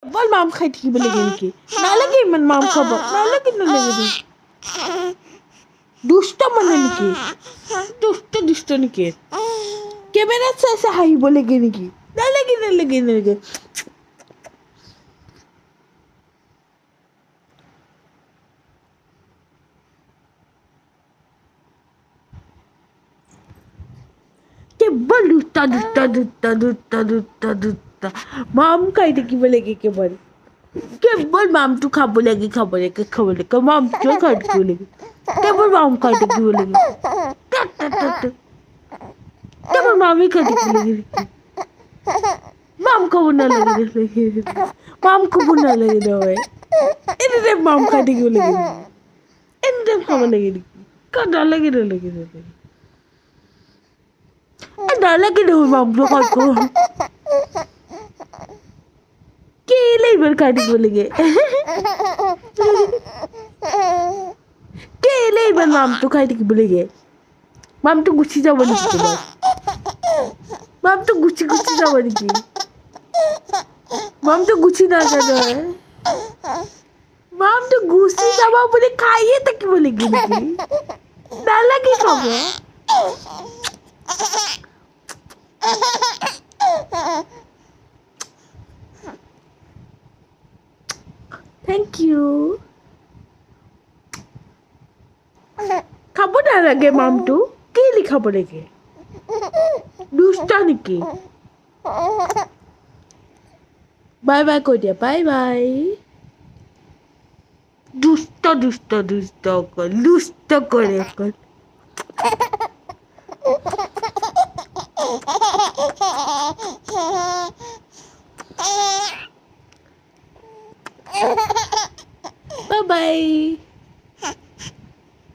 বল মাম খাই থাকিব লাগে নেকি নালাগে ইমান মাম খাব নালাগে নালাগে দুষ্ট মানে নেকি দুষ্ট নেকি কেমেৰাত চাই চাই হাঁহিব লাগে নেকি নালাগে নালাগে নালাগে কেৱল দুটা মাম খাই থাকিব লাগে কেৱল মামটো খাব লাগে মামটোৱে খাই থাকিব লাগে কেৱল মাম খাই থাকিব লাগে কেৱল মামে খাই থাকিব লাগে মাম খাব নালাগে মাম খাব নালাগে নহয় এনিটাইম মাম খাই থাকিব লাগে এনিটাইম খাব লাগে নেকি নালাগে নালাগে নহয় মামটো খাই কেলে ইমান খাই থাকিব লাগে কেলে ইমান মামটো খাই থাকিব লাগে মামটো গুচি যাব নেকি তোমাৰ মামটো গুচি যাব নেকি মামটো গুচি নাযায় নহয় মামটো গুচি যাব বুলি খাইয়ে থাকিব লাগে নেকি নালাগে খাব থেংক ইউ খাব নালাগে মামটো কেলে খাব লাগে দুষ্ট নেকি বাই বাই কৈ দিয়া বাই বাই দুষ্ট কৰে অকল বাই বাই